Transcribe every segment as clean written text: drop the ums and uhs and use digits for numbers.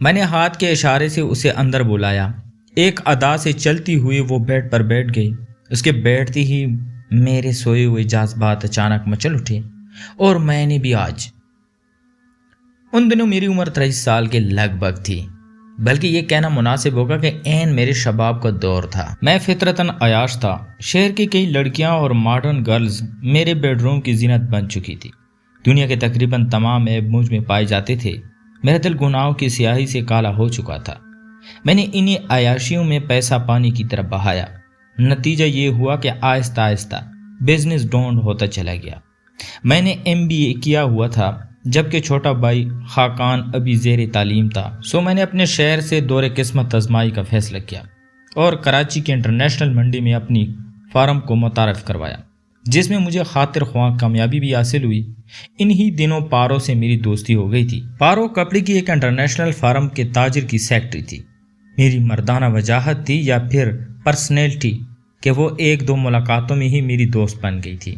میں نے ہاتھ کے اشارے سے اسے اندر بلایا۔ ایک ادا سے چلتی ہوئی وہ بیڈ پر بیٹھ گئی۔ اس کے بیٹھتی ہی میرے سوئے ہوئے جذبات اچانک مچل اٹھے، اور میں نے بھی آج۔ ان دنوں میری عمر 23 سال کے لگ بھگ تھی، بلکہ یہ کہنا مناسب ہوگا کہ عین میرے شباب کا دور تھا۔ میں فطرتاً عیاش تھا۔ شہر کی کئی لڑکیاں اور ماڈرن گرلز میرے بیڈ روم کی زینت بن چکی تھی۔ دنیا کے تقریباً تمام عیب مجھ میں پائے جاتے تھے۔ میرا دل گناہوں کی سیاہی سے کالا ہو چکا تھا۔ میں نے انہی عیاشیوں میں پیسہ پانی کی طرف بہایا۔ نتیجہ یہ ہوا کہ آہستہ آہستہ بزنس ڈاؤن ہوتا چلا گیا۔ میں نے MBA کیا ہوا تھا، جبکہ چھوٹا بھائی خاقان ابھی زیر تعلیم تھا، سو میں نے اپنے شہر سے دور قسمت آزمائی کا فیصلہ کیا اور کراچی کے انٹرنیشنل منڈی میں اپنی فارم کو متعارف کروایا، جس میں مجھے خاطر خواہ کامیابی بھی حاصل ہوئی۔ انہی دنوں پارو سے میری دوستی ہو گئی تھی۔ پارو کپڑے کی ایک انٹرنیشنل فارم کے تاجر کی سیکرٹری تھی۔ میری مردانہ وجاہت تھی یا پھر پرسنالٹی کہ وہ ایک دو ملاقاتوں میں ہی میری دوست بن گئی تھی۔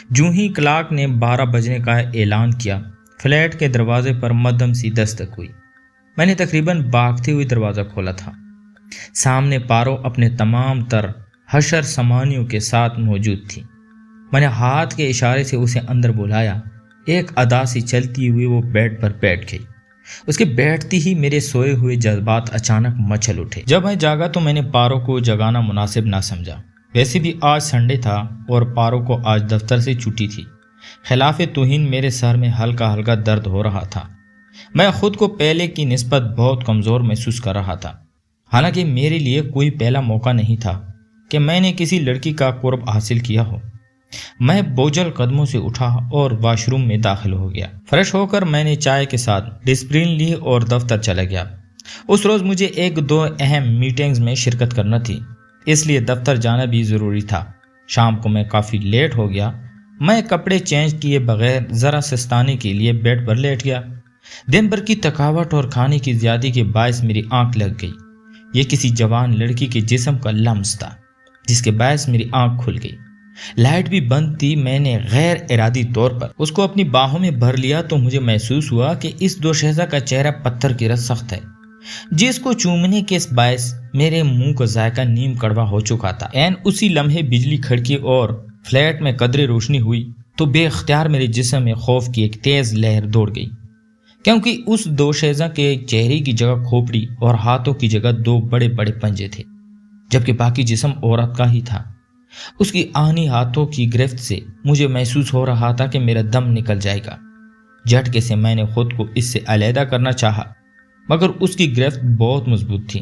جو ہی کلاک نے 12 بجنے کا اعلان کیا، فلیٹ کے دروازے پر مدھم سی دستک ہوئی۔ میں نے تقریباً بھاگتے ہوئے دروازہ کھولا تھا۔ سامنے پارو اپنے تمام تر حشر سامانیوں کے ساتھ موجود تھی۔ میں نے ہاتھ کے اشارے سے اسے اندر بلایا۔ ایک ادا سے چلتی ہوئی وہ بیڈ پر بیٹھ گئی۔ اس کے بیٹھتی ہی میرے سوئے ہوئے جذبات اچانک مچل اٹھے۔ جب میں جاگا تو میں نے پارو کو جگانا مناسب نہ سمجھا۔ ویسے بھی آج سنڈے تھا اور پارو کو آج دفتر سے چھٹی تھی۔ خلاف توہین میرے سر میں ہلکا ہلکا درد ہو رہا تھا۔ میں خود کو پہلے کی نسبت بہت کمزور محسوس کر رہا تھا، حالانکہ میرے لیے کوئی پہلا موقع نہیں تھا کہ میں نے کسی لڑکی کا قرب حاصل کیا ہو۔ میں بوجھل قدموں سے اٹھا اور واش روم میں داخل ہو گیا۔ فریش ہو کر میں نے چائے کے ساتھ ڈسپلن لی اور دفتر چلا گیا۔ اس روز مجھے ایک دو اہم میٹنگز میں شرکت کرنا تھی، اس لیے دفتر جانا بھی ضروری تھا۔ شام کو میں کافی لیٹ ہو گیا۔ میں کپڑے چینج کیے بغیر ذرا سستانے کے لیے بیڈ پر لیٹ گیا۔ دن بھر کی تھکاوٹ اور کھانے کی زیادتی کے باعث میری آنکھ لگ گئی۔ یہ کسی جوان لڑکی کے جسم کا لمس تھا، جس کے باعث میری آنکھ کھل گئی۔ لائٹ بھی بند تھی۔ میں نے غیر ارادی طور پر اس کو اپنی باہوں میں بھر لیا تو مجھے محسوس ہوا کہ اس دوشیزہ کا چہرہ پتھر کی رس سخت ہے، جس کو چومنے کے باعث میرے منہ کا ذائقہ نیم کڑوا ہو چکا تھا۔ عین اسی لمحے بجلی کھڑکی اور فلیٹ میں قدرے روشنی ہوئی تو بے اختیار میرے جسم میں خوف کی ایک تیز لہر دوڑ گئی، کیونکہ اس دوشیزہ کے چہرے کی جگہ کھوپڑی اور ہاتھوں کی جگہ دو بڑے بڑے پنجے تھے، جبکہ باقی جسم عورت کا ہی تھا۔ اس کی آہنی ہاتھوں کی گرفت سے مجھے محسوس ہو رہا تھا کہ میرا دم نکل جائے گا۔ جھٹکے سے میں نے خود کو اس سے علیحدہ کرنا چاہا، مگر اس کی گرفت بہت مضبوط تھی۔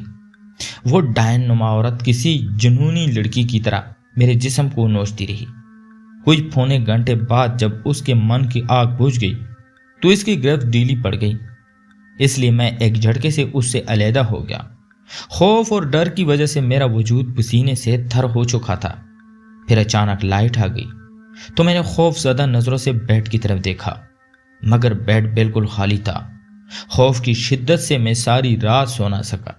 وہ ڈائن نما عورت کسی جنونی لڑکی کی طرح میرے جسم کو نوچتی رہی۔ کچھ پونے گھنٹے بعد جب اس کے من کی آگ بجھ گئی تو اس کی گرفت ڈھیلی پڑ گئی، اس لیے میں ایک جھٹکے سے اس سے علیحدہ ہو گیا۔ خوف اور ڈر کی وجہ سے میرا وجود پسینے سے تھر ہو چکا تھا۔ پھر اچانک لائٹ آ گئی تو میں نے خوف زدہ نظروں سے بیڈ کی طرف دیکھا، مگر بیڈ بالکل خالی تھا۔ خوف کی شدت سے میں ساری رات سو نہ سکا۔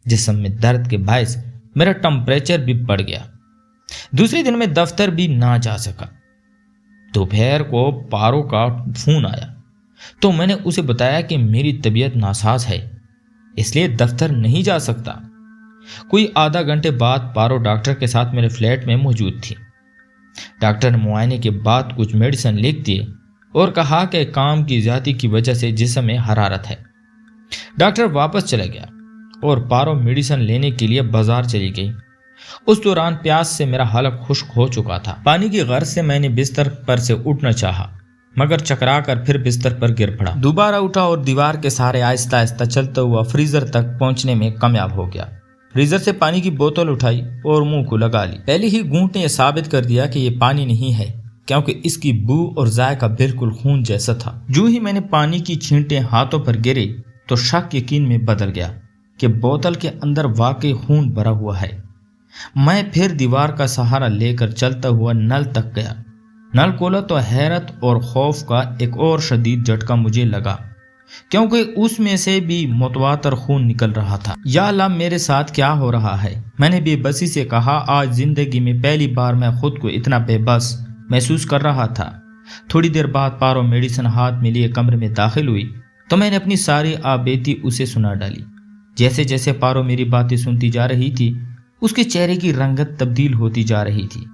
جسم میں درد کے باعث میرا ٹمپریچر بھی بڑھ گیا۔ دوسرے دن میں دفتر بھی نہ جا سکا۔ دوپہر کو پارو کا فون آیا تو میں نے اسے بتایا کہ میری طبیعت ناساز ہے، اس لیے دفتر نہیں جا سکتا۔ کوئی آدھا گھنٹے بعد پارو ڈاکٹر کے ساتھ میرے فلیٹ میں موجود تھی۔ ڈاکٹر نے معائنے کے بعد کچھ میڈیسن لکھ دیے اور کہا کہ کام کی زیادتی کی وجہ سے جسم میں حرارت ہے۔ ڈاکٹر واپس چلا گیا اور پارو میڈیسن لینے کے لیے بازار چلی گئی۔ اس دوران پیاس سے میرا حلق خشک ہو چکا تھا۔ پانی کی غرض سے میں نے بستر پر سے اٹھنا چاہا، مگر چکرا کر پھر بستر پر گر پڑا۔ دوبارہ اٹھا اور دیوار کے سہارے آہستہ آہستہ چلتا ہوا فریزر تک پہنچنے میں کامیاب ہو گیا۔ فریزر سے پانی کی بوتل اٹھائی اور منہ کو لگا لی۔ پہلے ہی گھونٹ نے یہ ثابت کر دیا کہ یہ پانی نہیں ہے، کیونکہ اس کی بو اور ذائقہ بالکل خون جیسا تھا۔ جو ہی میں نے پانی کی چھینٹیں ہاتھوں پر گرے تو شک یقین میں بدل گیا کہ بوتل کے اندر واقعی خون بھرا ہوا ہے۔ میں پھر دیوار کا سہارا لے کر چلتا ہوا نل تک گیا۔ نل کھولا تو حیرت اور خوف کا ایک اور شدید جھٹکا مجھے لگا، کیونکہ اس میں سے بھی متواتر خون نکل رہا تھا۔ یا اللہ، میرے ساتھ کیا ہو رہا ہے؟ میں نے بے بسی سے کہا۔ آج زندگی میں پہلی بار میں خود کو اتنا بے بس محسوس کر رہا تھا۔ تھوڑی دیر بعد پارو میڈیسن ہاتھ میں لیے کمرے میں داخل ہوئی۔ تو میں نے اپنی ساری آبیتی اسے سنا ڈالی۔ جیسے جیسے پارو میری باتیں سنتی جا رہی تھی اس کے چہرے کی رنگت تبدیل ہوتی جا رہی تھی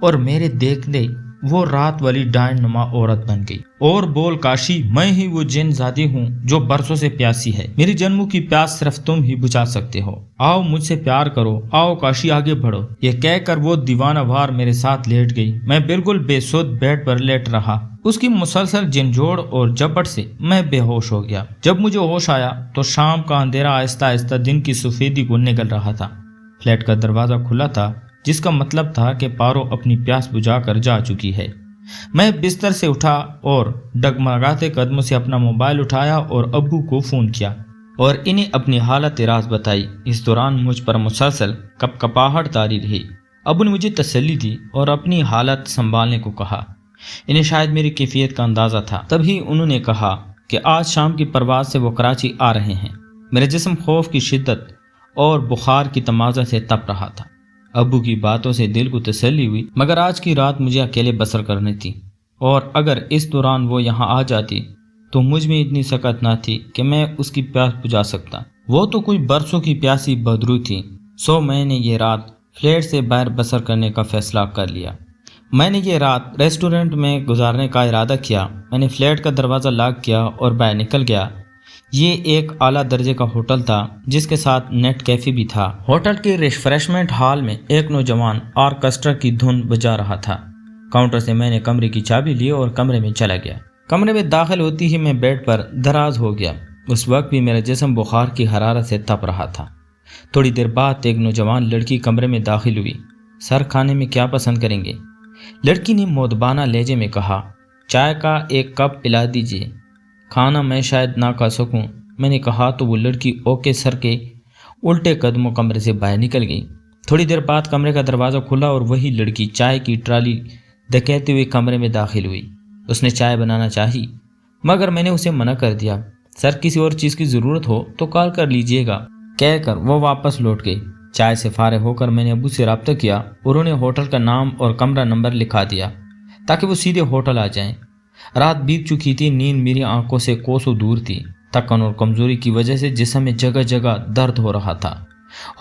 اور میرے دیکھنے وہ رات والی ڈائن نما عورت بن گئی اور بول کاشی میں ہی وہ جن زادی ہوں جو برسوں سے پیاسی ہے، میری جنموں کی پیاس صرف تم ہی بجھا سکتے ہو، آؤ مجھ سے پیار کرو، آؤ کاشی آگے بڑھو۔ یہ کہہ کر وہ دیوانہ وار میرے ساتھ لیٹ گئی۔ میں بالکل بے سود بیڈ پر لیٹ رہا۔ اس کی مسلسل جھنجھوڑ اور جھپٹ سے میں بے ہوش ہو گیا۔ جب مجھے ہوش آیا تو شام کا اندھیرا آہستہ آہستہ دن کی سفیدی کو نگل رہا تھا۔ فلیٹ کا دروازہ کھلا تھا جس کا مطلب تھا کہ پارو اپنی پیاس بجھا کر جا چکی ہے۔ میں بستر سے اٹھا اور ڈگمگاتے قدموں سے اپنا موبائل اٹھایا اور ابو کو فون کیا اور انہیں اپنی حالت راز بتائی۔ اس دوران مجھ پر مسلسل کپکپاہٹ طاری رہی۔ ابو نے مجھے تسلی دی اور اپنی حالت سنبھالنے کو کہا۔ انہیں شاید میری کیفیت کا اندازہ تھا، تبھی انہوں نے کہا کہ آج شام کی پرواز سے وہ کراچی آ رہے ہیں۔ میرا جسم خوف کی شدت اور بخار کی تمازہ سے تپ رہا تھا۔ ابو کی باتوں سے دل کو تسلی ہوئی، مگر آج کی رات مجھے اکیلے بسر کرنی تھی اور اگر اس دوران وہ یہاں آ جاتی تو مجھ میں اتنی سکت نہ تھی کہ میں اس کی پیاس بجھا سکتا۔ وہ تو کوئی برسوں کی پیاسی بدرو تھی۔ سو میں نے یہ رات فلیٹ سے باہر بسر کرنے کا فیصلہ کر لیا۔ میں نے یہ رات ریسٹورنٹ میں گزارنے کا ارادہ کیا۔ میں نے فلیٹ کا دروازہ لاک کیا اور باہر نکل گیا۔ یہ ایک اعلیٰ درجے کا ہوٹل تھا جس کے ساتھ نیٹ کیفے بھی تھا۔ ہوٹل کے ریفریشمنٹ ہال میں ایک نوجوان آرکسٹرا کی دھن بجا رہا تھا۔ کاؤنٹر سے میں نے کمرے کی چابی لی اور کمرے میں چلا گیا۔ کمرے میں داخل ہوتی ہی میں بیڈ پر دراز ہو گیا۔ اس وقت بھی میرا جسم بخار کی حرارت سے تپ رہا تھا۔ تھوڑی دیر بعد ایک نوجوان لڑکی کمرے میں داخل ہوئی۔ سر کھانے میں کیا پسند کریں گے؟ لڑکی نے مودبانہ لہجے میں کہا۔ چائے کا ایک کپ پلا دیجیے، کھانا میں شاید نہ کھا سکوں۔ میں نے کہا تو وہ لڑکی اوکے سر کے الٹے قدموں کمرے سے باہر نکل گئی۔ تھوڑی دیر بعد کمرے کا دروازہ کھلا اور وہی لڑکی چائے کی ٹرالی دھکیتے ہوئے کمرے میں داخل ہوئی۔ اس نے چائے بنانا چاہی مگر میں نے اسے منع کر دیا۔ سر کسی اور چیز کی ضرورت ہو تو کال کر لیجئے گا کہہ کر وہ واپس لوٹ گئی۔ چائے سے فارغ ہو کر میں نے ابو سے رابطہ کیا اور انہیں ہوٹل کا نام اور کمرہ نمبر لکھا دیا تاکہ وہ سیدھے ہوٹل آ جائیں۔ رات بیت چکی تھی، نیند میری آنکھوں سے کوسوں دور تھی۔ تھکن اور کمزوری کی وجہ سے جسم میں جگہ جگہ درد ہو رہا تھا۔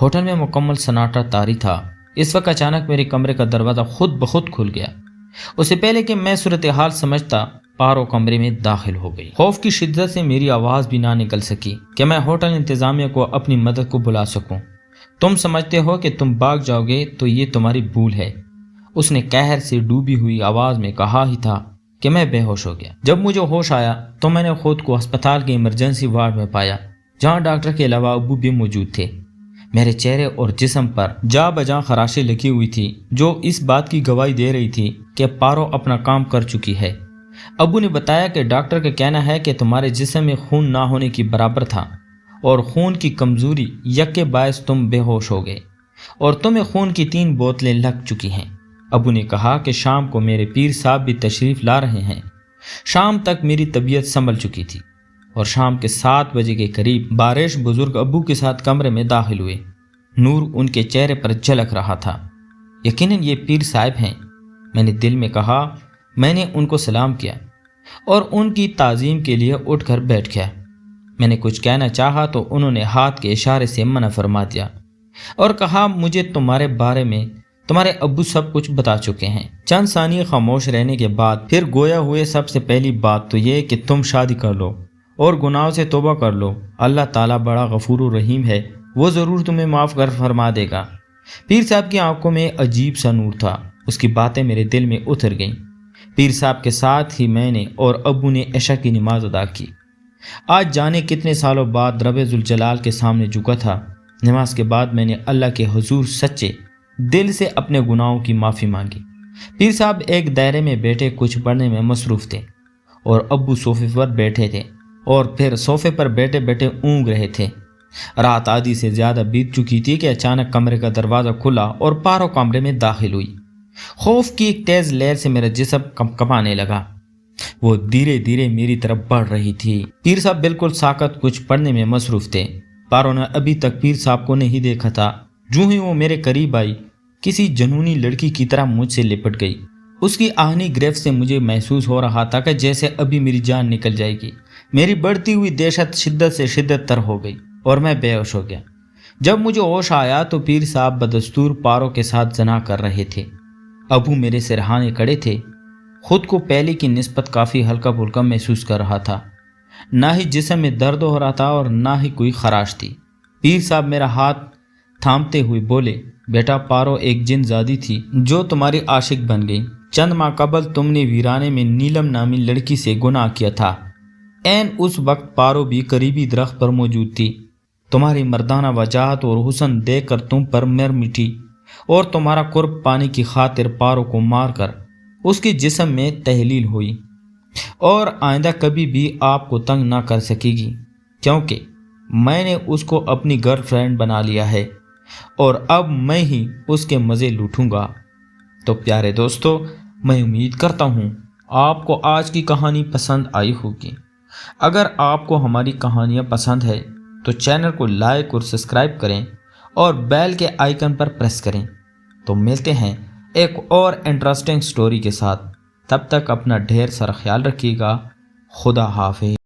ہوٹل میں مکمل سناٹا طاری تھا۔ اس وقت اچانک میرے کمرے کا دروازہ خود بخود کھل گیا۔ اس سے پہلے کہ میں صورتحال سمجھتا پارو کمرے میں داخل ہو گئی۔ خوف کی شدت سے میری آواز بھی نہ نکل سکی کہ میں ہوٹل انتظامیہ کو اپنی مدد کو بلا سکوں۔ تم سمجھتے ہو کہ تم بھاگ جاؤ گے تو یہ تمہاری بھول ہے، اس نے قہر سے ڈوبی ہوئی آواز میں کہا ہی تھا کہ میں بے ہوش ہو گیا۔ جب مجھے ہوش آیا تو میں نے خود کو ہسپتال کے ایمرجنسی وارڈ میں پایا جہاں ڈاکٹر کے علاوہ ابو بھی موجود تھے۔ میرے چہرے اور جسم پر جا بجا خراشیں لگی ہوئی تھی جو اس بات کی گواہی دے رہی تھی کہ پارو اپنا کام کر چکی ہے۔ ابو نے بتایا کہ ڈاکٹر کا کہنا ہے کہ تمہارے جسم میں خون نہ ہونے کی برابر تھا اور خون کی کمزوری یکے باعث تم بے ہوش ہو گئے اور تمہیں خون کی 3 بوتلیں لگ چکی ہیں۔ ابو نے کہا کہ شام کو میرے پیر صاحب بھی تشریف لا رہے ہیں۔ شام تک میری طبیعت سنبھل چکی تھی اور شام کے 7 بجے کے قریب بارش بزرگ ابو کے ساتھ کمرے میں داخل ہوئے۔ نور ان کے چہرے پر جھلک رہا تھا۔ یقیناً یہ پیر صاحب ہیں، میں نے دل میں کہا۔ میں نے ان کو سلام کیا اور ان کی تعظیم کے لیے اٹھ کر بیٹھ گیا۔ میں نے کچھ کہنا چاہا تو انہوں نے ہاتھ کے اشارے سے منع فرما دیا اور کہا مجھے تمہارے بارے میں تمہارے ابو سب کچھ بتا چکے ہیں۔ چند ثانیے خاموش رہنے کے بعد پھر گویا ہوئے سب سے پہلی بات تو یہ کہ تم شادی کر لو اور گناہوں سے توبہ کر لو۔ اللہ تعالیٰ بڑا غفور و رحیم ہے، وہ ضرور تمہیں معاف کر فرما دے گا۔ پیر صاحب کی آنکھوں میں عجیب سا نور تھا، اس کی باتیں میرے دل میں اتر گئیں۔ پیر صاحب کے ساتھ ہی میں نے اور ابو نے عشاء کی نماز ادا کی۔ آج جانے کتنے سالوں بعد رب ذوالجلال کے سامنے جھکا تھا۔ نماز کے بعد میں نے اللہ کے حضور سچے دل سے اپنے گناہوں کی معافی مانگی۔ پیر صاحب ایک دائرے میں بیٹھے کچھ پڑھنے میں مصروف تھے اور ابو صوفے پر بیٹھے تھے اور پھر صوفے پر بیٹھے بیٹھے اونگ رہے تھے۔ رات آدھی سے زیادہ بیت چکی تھی کہ اچانک کمرے کا دروازہ کھلا اور پارو کمرے میں داخل ہوئی۔ خوف کی ایک تیز لہر سے میرا جسم کپکپانے لگا۔ وہ دھیرے دھیرے میری طرف بڑھ رہی تھی۔ پیر صاحب بالکل ساکت کچھ پڑھنے میں مصروف تھے۔ پارو نے ابھی تک پیر صاحب کو نہیں دیکھا تھا۔ جو ہی وہ میرے قریب آئی کسی جنونی لڑکی کی طرح مجھ سے لپٹ گئی۔ اس کی آہنی گرفت سے مجھے محسوس ہو رہا تھا کہ جیسے ابھی میری جان نکل جائے گی۔ میری بڑھتی ہوئی دہشت شدت سے شدت تر ہو گئی اور میں بے ہوش ہو گیا۔ جب مجھے ہوش آیا تو پیر صاحب بدستور پاروں کے ساتھ زنا کر رہے تھے۔ ابو میرے سرہانے کڑے تھے۔ خود کو پہلے کی نسبت کافی ہلکا پھلکا محسوس کر رہا تھا۔ نہ ہی جسم میں درد ہو رہا تھا اور نہ ہی کوئی خراش تھی۔ پیر صاحب میرا ہاتھ تھامتے ہوئے بولے، بیٹا پارو ایک جن زادی تھی جو تمہاری عاشق بن گئی۔ چند ماہ قبل تم نے ویرانے میں نیلم نامی لڑکی سے گناہ کیا تھا۔ عین اس وقت پارو بھی قریبی درخت پر موجود تھی۔ تمہاری مردانہ وجاہت اور حسن دیکھ کر تم پر مر مٹی اور تمہارا قرب پانے کی خاطر پارو کو مار کر اس کے جسم میں تحلیل ہوئی اور آئندہ کبھی بھی آپ کو تنگ نہ کر سکے گی، کیونکہ میں نے اس کو اپنی گرل فرینڈ بنا لیا ہے اور اب میں ہی اس کے مزے لوٹوں گا۔ تو پیارے دوستو، میں امید کرتا ہوں آپ کو آج کی کہانی پسند آئی ہوگی۔ اگر آپ کو ہماری کہانیاں پسند ہے تو چینل کو لائک اور سبسکرائب کریں اور بیل کے آئیکن پر پریس کریں۔ تو ملتے ہیں ایک اور انٹرسٹنگ سٹوری کے ساتھ۔ تب تک اپنا ڈھیر سارا خیال رکھیے گا۔ خدا حافظ۔